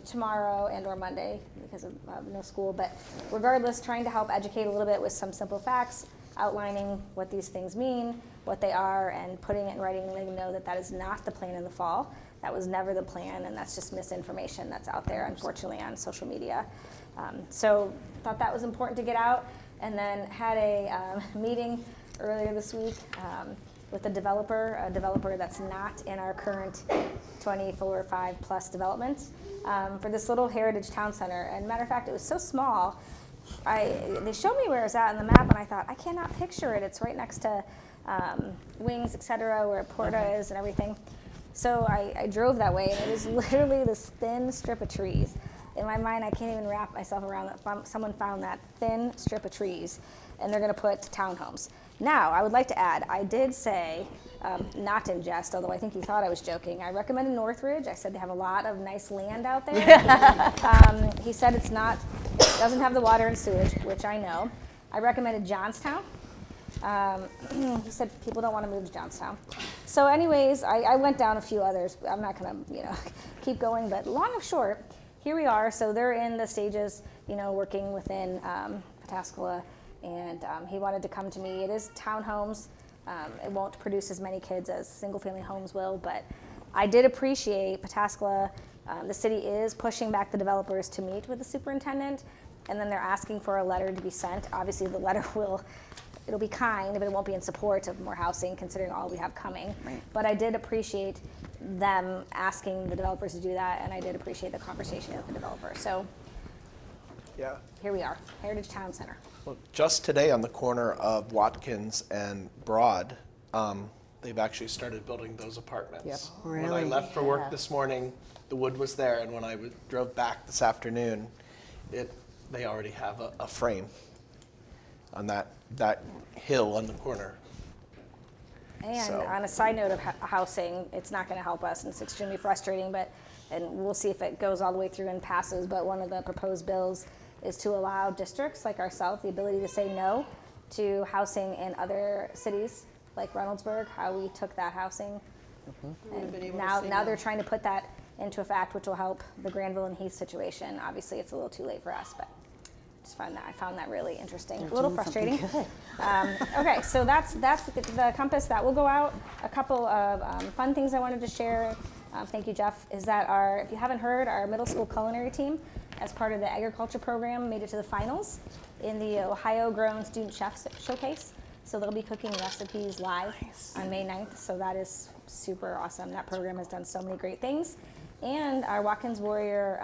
tomorrow and or Monday because of no school, but regardless, trying to help educate a little bit with some simple facts, outlining what these things mean, what they are, and putting it in writing and letting them know that that is not the plan in the fall. That was never the plan, and that's just misinformation that's out there, unfortunately, on social media. So thought that was important to get out, and then had a meeting earlier this week with a developer that's not in our current 24/5 plus developments, for this little heritage town center. And matter of fact, it was so small, they showed me where it's at on the map, and I thought, I cannot picture it. It's right next to Wings, et cetera, where Porta is and everything. So I drove that way, and it was literally this thin strip of trees. In my mind, I can't even wrap myself around that. Someone found that thin strip of trees, and they're going to put townhomes. Now, I would like to add, I did say, not in jest, although I think you thought I was joking, I recommended Northridge. I said they have a lot of nice land out there. He said it doesn't have the water and sewage, which I know. I recommended Johnstown. He said people don't want to move to Johnstown. So anyways, I went down a few others. I'm not going to keep going, but long and short, here we are. So they're in the stages, working within Pataskala. And he wanted to come to me. It is townhomes. It won't produce as many kids as single-family homes will, but I did appreciate Pataskala. The city is pushing back the developers to meet with the superintendent, and then they're asking for a letter to be sent. Obviously, the letter it'll be kind, but it won't be in support of more housing, considering all we have coming. Right. But I did appreciate them asking the developers to do that, and I did appreciate the conversation with the developer. So yeah, here we are, Heritage Town Center. Well, just today on the corner of Watkins and Broad, they've actually started building those apartments. Yep. When I Really? left for work this morning, the wood was there, and when I drove back this afternoon, they already have a frame on that hill on the corner. And on a side note of housing, it's not going to help us, and it's extremely frustrating, and we'll see if it goes all the way through and passes, but one of the proposed bills is to allow districts like ourselves the ability to say no to housing in other cities like Reynoldsburg, how we took that housing. And now they're trying to put that into effect, which will help the Granville and Heath situation. Obviously, it's a little too late for us, but I found that really interesting. A little frustrating. Okay, so that's the compass that will go out. A couple of fun things I wanted to share. Thank you, Jeff. Is that if you haven't heard, our middle school culinary team, as part of the agriculture program, made it to the finals in the Ohio Grown Student Chef Showcase. So they'll be cooking recipes live on May 9th. So that is super awesome. That program has done so many great things. And our Watkins Warrior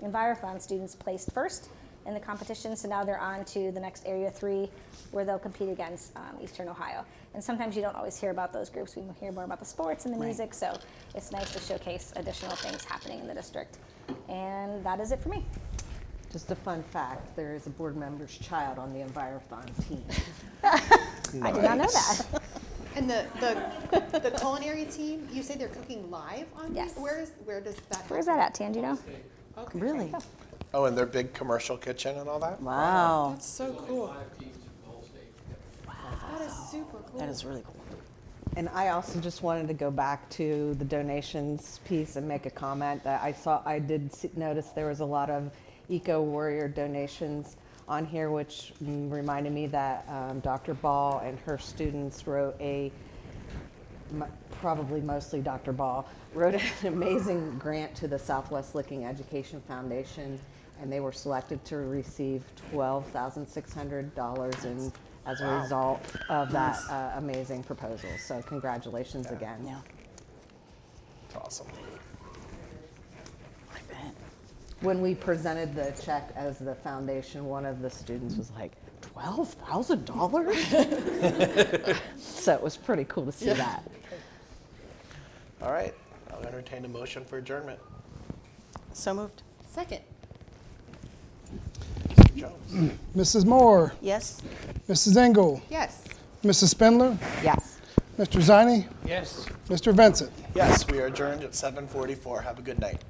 Envirothon students placed first in the competition, so now they're on to the next Area 3 where they'll compete against Eastern Ohio. And sometimes you don't always hear about those groups. We hear more about the sports and the music, so it's nice to showcase additional things happening in the district. And that is it for me. Just a fun fact, there is a board member's child on the Envirothon team. I did not know that. And the culinary team, you say they're cooking live on Yes. Where does that happen? Where's that at, Tan? Do you know? Okay. Really? Oh, and their big commercial kitchen and all that? Wow. That's so cool. That is super cool. That is really cool. And I also just wanted to go back to the donations piece and make a comment that I did notice there was a lot of Eco Warrior donations on here, which reminded me that Dr. Ball and her students wrote probably mostly Dr. Ball, wrote an amazing grant to the Southwest Licking Education Foundation, and they were selected to receive $12,600 as a result of that amazing proposal. So congratulations again. Yeah. It's awesome. I bet. When we presented the check as the foundation, one of the students was like, $12,000? So it was pretty cool to see that. All right, I'll entertain a motion for adjournment. So moved. Second. Mr. Jones? Mrs. Moore, Yes. Mrs. Engel, Yes. Mrs. Spindler, Yes. Mr. Ziny, Yes. Mr. Vincent. Yes, we are adjourned at 7:44. Have a good night.